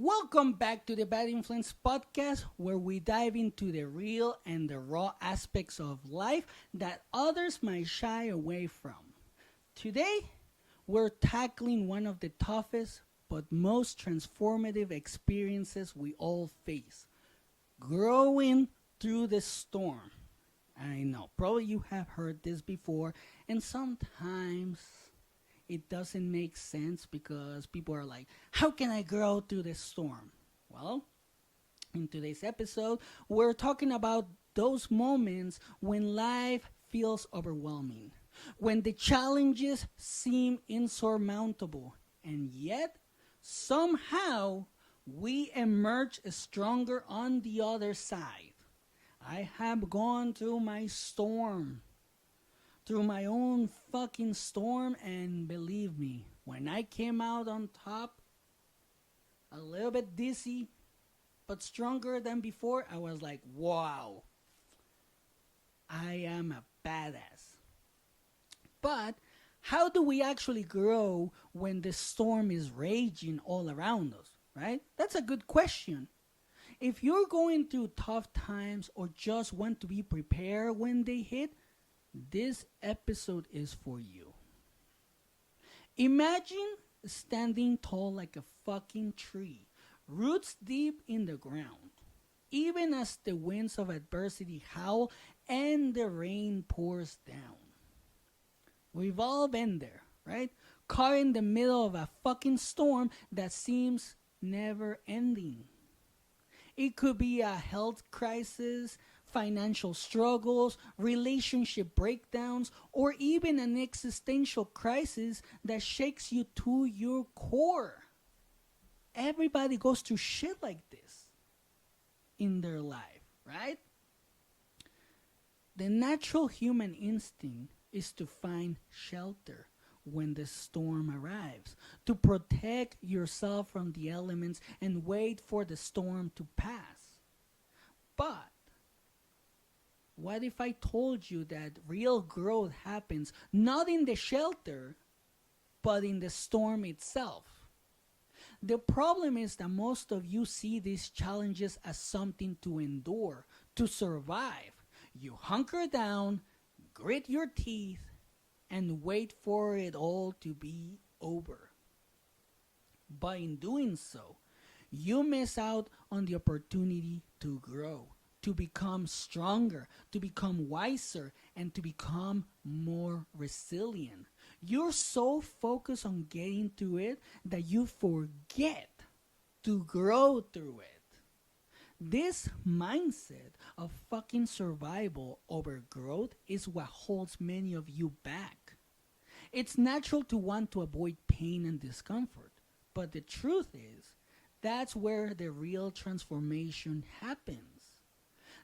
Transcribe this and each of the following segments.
Welcome back to the Bad Influence podcast, where we dive into the real and the raw aspects of life that others might shy away from. Today, we're tackling one of the toughest but most transformative experiences we all face: growing through the storm. I know, probably you have heard this before, and sometimes it doesn't make sense because people are like, how can I grow through the storm? Well, in today's episode, we're talking about those moments when life feels overwhelming, when the challenges seem insurmountable, and yet somehow we emerge stronger on the other side. I have gone through my storm, through my own fucking storm, and believe me, when I came out on top, a little bit dizzy, but stronger than before, I was like, wow, I am a badass. But how do we actually grow when the storm is raging all around us, right? That's a good question. If you're going through tough times or just want to be prepared when they hit, this episode is for you. Imagine standing tall like a fucking tree, roots deep in the ground, even as the winds of adversity howl and the rain pours down. We've all been there, right? Caught in the middle of a fucking storm that seems never ending. It could be a health crisis, financial struggles, relationship breakdowns, or even an existential crisis that shakes you to your core. Everybody goes through shit like this in their life, right? The natural human instinct is to find shelter when the storm arrives, to protect yourself from the elements and wait for the storm to pass. But what if I told you that real growth happens not in the shelter, but in the storm itself? The problem is that most of you see these challenges as something to endure, to survive. You hunker down, grit your teeth, and wait for it all to be over. But in doing so, you miss out on the opportunity to grow, to become stronger, to become wiser, and to become more resilient. You're so focused on getting through it that you forget to grow through it. This mindset of fucking survival over growth is what holds many of you back. It's natural to want to avoid pain and discomfort, but the truth is, that's where the real transformation happens.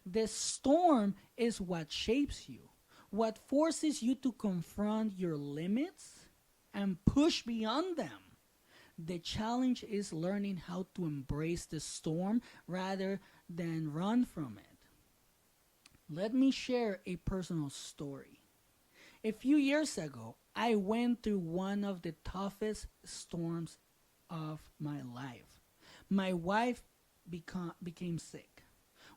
The storm is what shapes you, what forces you to confront your limits and push beyond them. The challenge is learning how to embrace the storm rather than run from it. Let me share a personal story. A few years ago, I went through one of the toughest storms of my life. My wife became sick.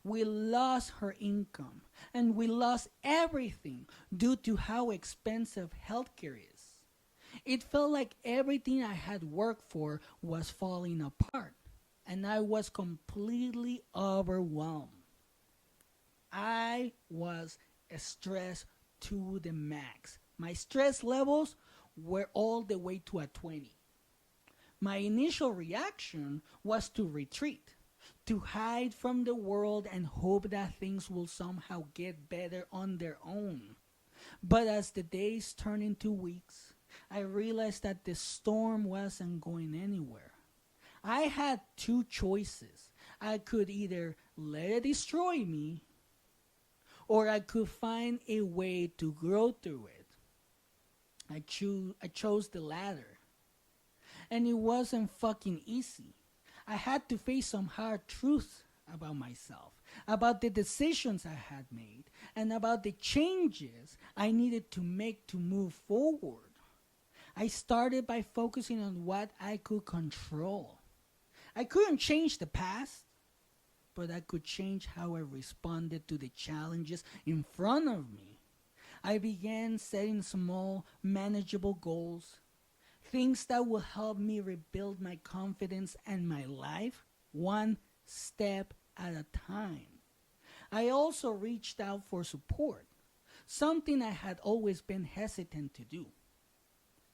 We lost her income and we lost everything due to how expensive healthcare is. It felt like everything I had worked for was falling apart, and I was completely overwhelmed. I was stressed to the max. My stress levels were all the way to a 20. My initial reaction was to retreat, to hide from the world and hope that things will somehow get better on their own. But as the days turned into weeks, I realized that the storm wasn't going anywhere. I had two choices. I could either let it destroy me, or I could find a way to grow through it. I chose the latter. And it wasn't fucking easy. I had to face some hard truths about myself, about the decisions I had made, and about the changes I needed to make to move forward. I started by focusing on what I could control. I couldn't change the past, but I could change how I responded to the challenges in front of me. I began setting small, manageable goals, things that will help me rebuild my confidence and my life one step at a time. I also reached out for support, something I had always been hesitant to do.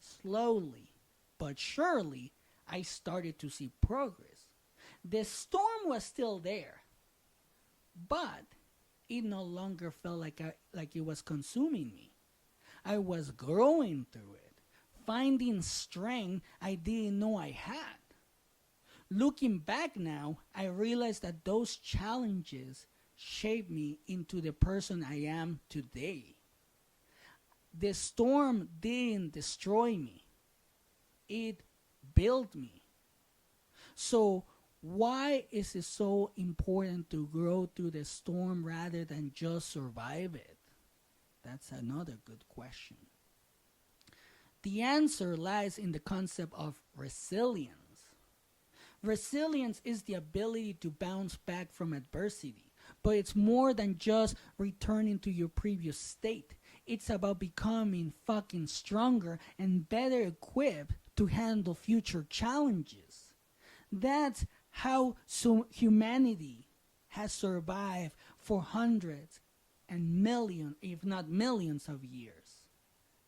Slowly but surely, I started to see progress. The storm was still there, but it no longer felt like it was consuming me. I was growing through it, finding strength I didn't know I had. Looking back now, I realize that those challenges shaped me into the person I am today. The storm didn't destroy me, it built me. So, why is it so important to grow through the storm rather than just survive it? That's another good question. The answer lies in the concept of resilience. Resilience is the ability to bounce back from adversity, but it's more than just returning to your previous state. It's about becoming fucking stronger and better equipped to handle future challenges. That's how humanity has survived for hundreds and millions, if not millions of years.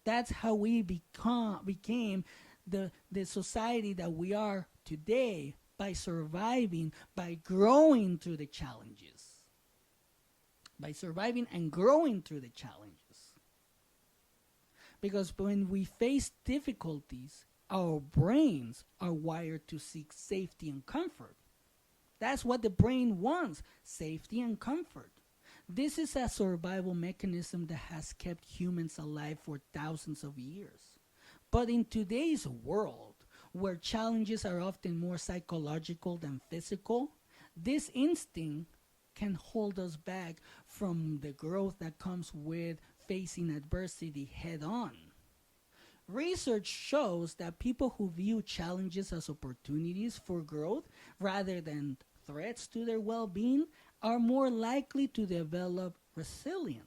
That's how we became the society that we are today, by surviving, by growing through the challenges. By surviving and growing through the challenges. Because when we face difficulties, our brains are wired to seek safety and comfort. That's what the brain wants, safety and comfort. This is a survival mechanism that has kept humans alive for thousands of years. But in today's world, where challenges are often more psychological than physical, this instinct can hold us back from the growth that comes with facing adversity head on. Research shows that people who view challenges as opportunities for growth rather than threats to their well being are more likely to develop resilience.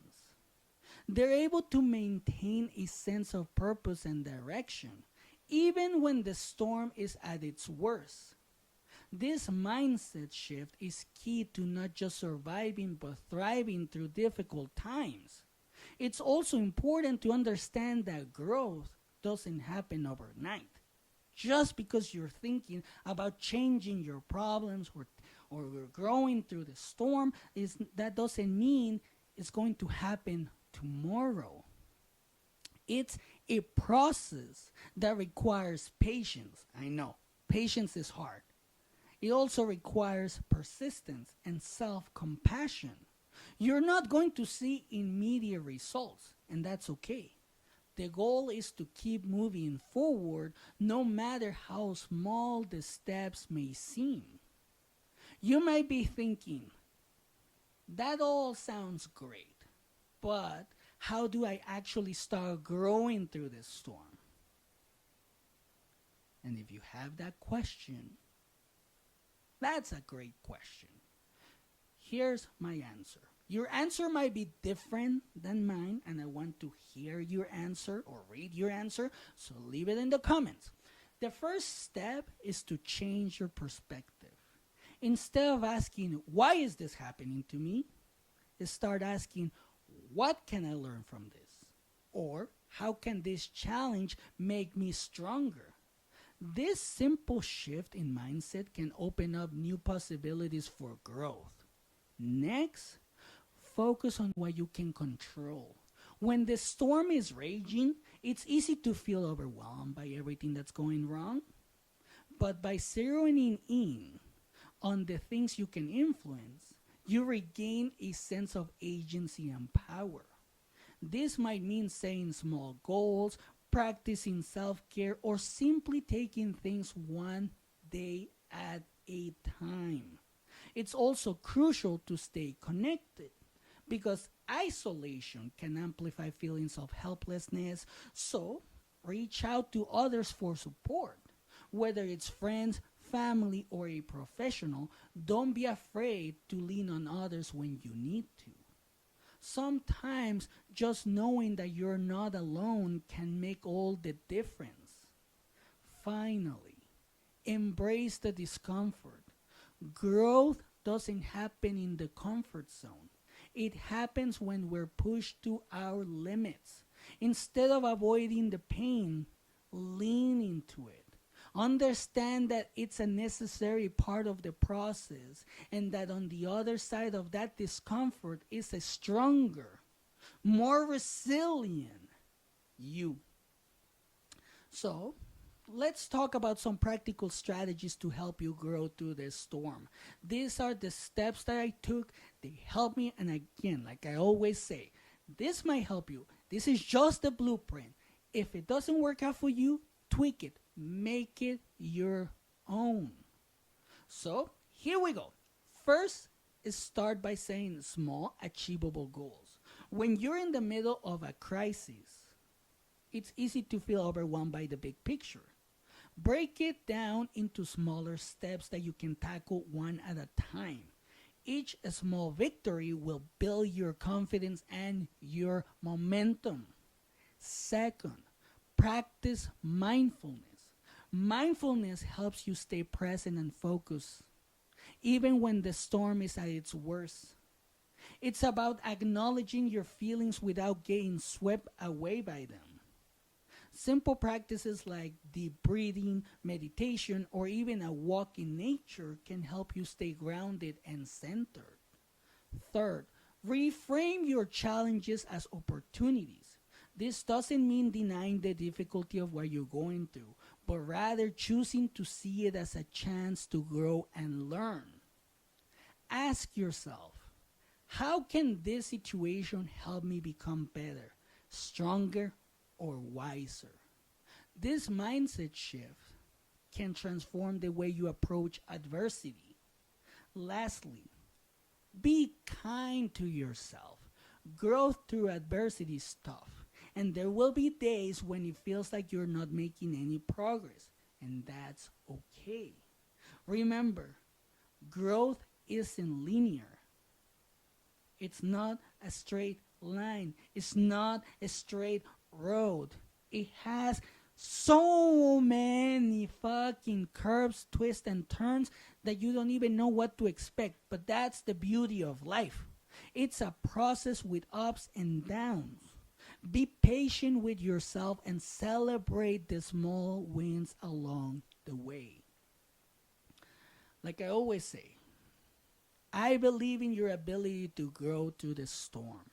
They're able to maintain a sense of purpose and direction, even when the storm is at its worst. This mindset shift is key to not just surviving but thriving through difficult times. It's also important to understand that growth doesn't happen overnight. Just because you're thinking about changing your problems or growing through the storm, that doesn't mean it's going to happen tomorrow. It's a process that requires patience. I know, patience is hard. It also requires persistence and self-compassion. You're not going to see immediate results, and that's okay. The goal is to keep moving forward no matter how small the steps may seem. You might be thinking, that all sounds great, but how do I actually start growing through this storm? And if you have that question, that's a great question. Here's my answer. Your answer might be different than mine, and I want to hear your answer or read your answer, so leave it in the comments. The first step is to change your perspective. Instead of asking, why is this happening to me? Start asking, what can I learn from this? Or, how can this challenge make me stronger? This simple shift in mindset can open up new possibilities for growth. Next, focus on what you can control. When the storm is raging, it's easy to feel overwhelmed by everything that's going wrong. But by zeroing in on the things you can influence, you regain a sense of agency and power. This might mean setting small goals, practicing self-care, or simply taking things one day at a time. It's also crucial to stay connected because isolation can amplify feelings of helplessness, so reach out to others for support, whether it's friends, family, or a professional, don't be afraid to lean on others when you need to. Sometimes just knowing that you're not alone can make all the difference. Finally, embrace the discomfort. Growth doesn't happen in the comfort zone. It happens when we're pushed to our limits. Instead of avoiding the pain, lean into it. Understand that it's a necessary part of the process and that on the other side of that discomfort is a stronger, more resilient you. So, let's talk about some practical strategies to help you grow through this storm. These are the steps that I took. They help me, and again, like I always say, this might help you. This is just the blueprint. If it doesn't work out for you, tweak it. Make it your own. So, here we go. First is start by saying small, achievable goals. When you're in the middle of a crisis, it's easy to feel overwhelmed by the big picture. Break it down into smaller steps that you can tackle one at a time. Each small victory will build your confidence and your momentum. Second, practice mindfulness. Mindfulness helps you stay present and focused, even when the storm is at its worst. It's about acknowledging your feelings without getting swept away by them. Simple practices like deep breathing, meditation, or even a walk in nature can help you stay grounded and centered. Third, reframe your challenges as opportunities. This doesn't mean denying the difficulty of what you're going through, but rather choosing to see it as a chance to grow and learn. Ask yourself, how can this situation help me become better, stronger, or wiser? This mindset shift can transform the way you approach adversity. Lastly, be kind to yourself. Growth through adversity is tough, and there will be days when it feels like you're not making any progress, and that's okay. Remember, growth isn't linear. It's not a straight line. It's not a straight road. It has so many fucking curves, twists, and turns that you don't even know what to expect. But that's the beauty of life. It's a process with ups and downs. Be patient with yourself and celebrate the small wins along the way. Like I always say, I believe in your ability to grow through the storm.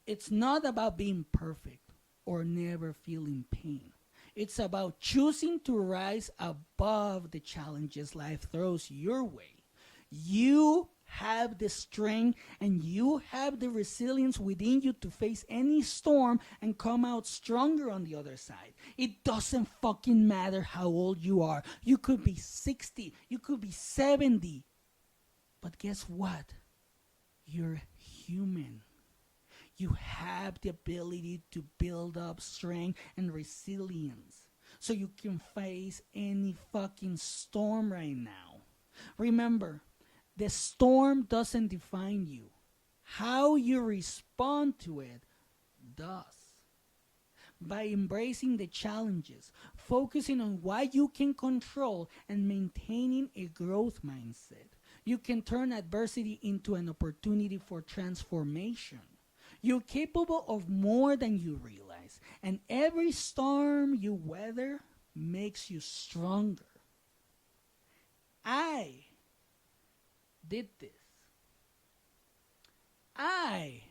It's not about being perfect or never feeling pain. It's about choosing to rise above the challenges life throws your way. You have the strength and you have the resilience within you to face any storm and come out stronger on the other side. It doesn't fucking matter how old you are. You could be 60, you could be 70. But guess what? You're human. You have the ability to build up strength and resilience so you can face any fucking storm right now. Remember, the storm doesn't define you. How you respond to it does. By embracing the challenges, focusing on what you can control, and maintaining a growth mindset, you can turn adversity into an opportunity for transformation. You're capable of more than you realize, and every storm you weather makes you stronger. I did this. I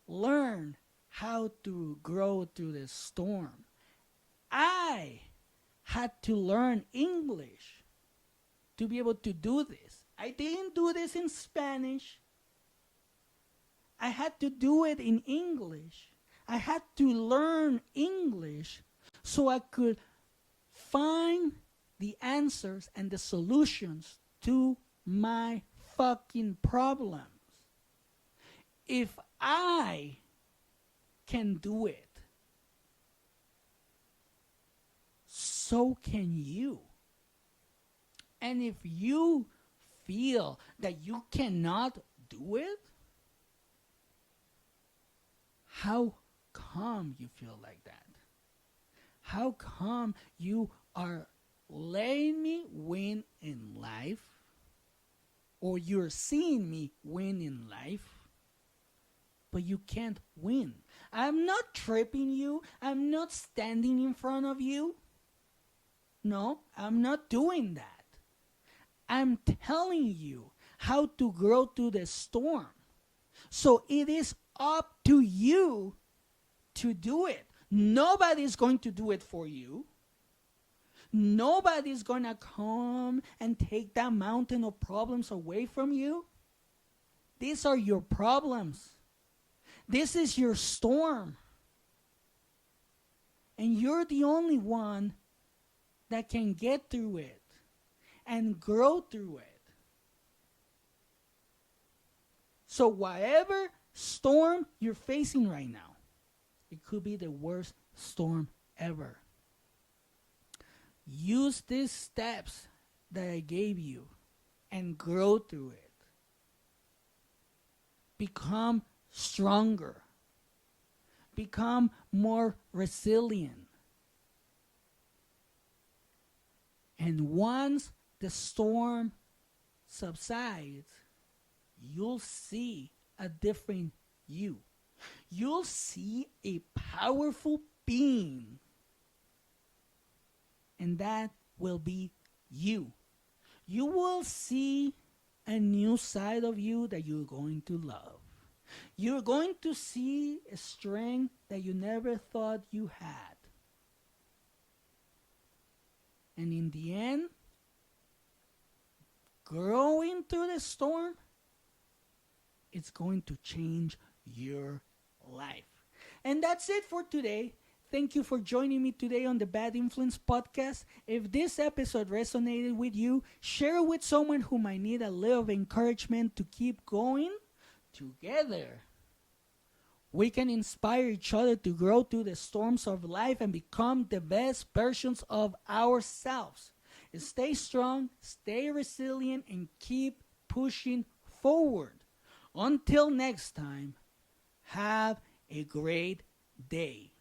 learned how to grow through the storm. I had to learn English to be able to do this. I didn't do this in Spanish. I had to do it in English. I had to learn English so I could find the answers and the solutions to my fucking problems. If I can do it, so can you. And if you feel that you cannot do it, how come you feel like that? How come you are letting me win in life, or you're seeing me win in life, but you can't win? I'm not tripping you. I'm not standing in front of you. No, I'm not doing that. I'm telling you how to grow through the storm. So it is up to you to do it. Nobody's going to do it for you. Nobody's going to come and take that mountain of problems away from you. These are your problems. This is your storm. And you're the only one that can get through it and grow through it. So whatever storm you're facing right now, it could be the worst storm ever. Use these steps that I gave you and grow through it. Become stronger. Become more resilient. And once the storm subsides, you'll see a different you. You'll see a powerful being. And that will be you. You will see a new side of you that you're going to love. You're going to see a strength that you never thought you had. And in the end, growing through the storm, it's going to change your life. And that's it for today. Thank you for joining me today on the Bad Influence Podcast. If this episode resonated with you, share it with someone who might need a little encouragement to keep going. Together, we can inspire each other to grow through the storms of life and become the best versions of ourselves. Stay strong, stay resilient, and keep pushing forward. Until next time, have a great day.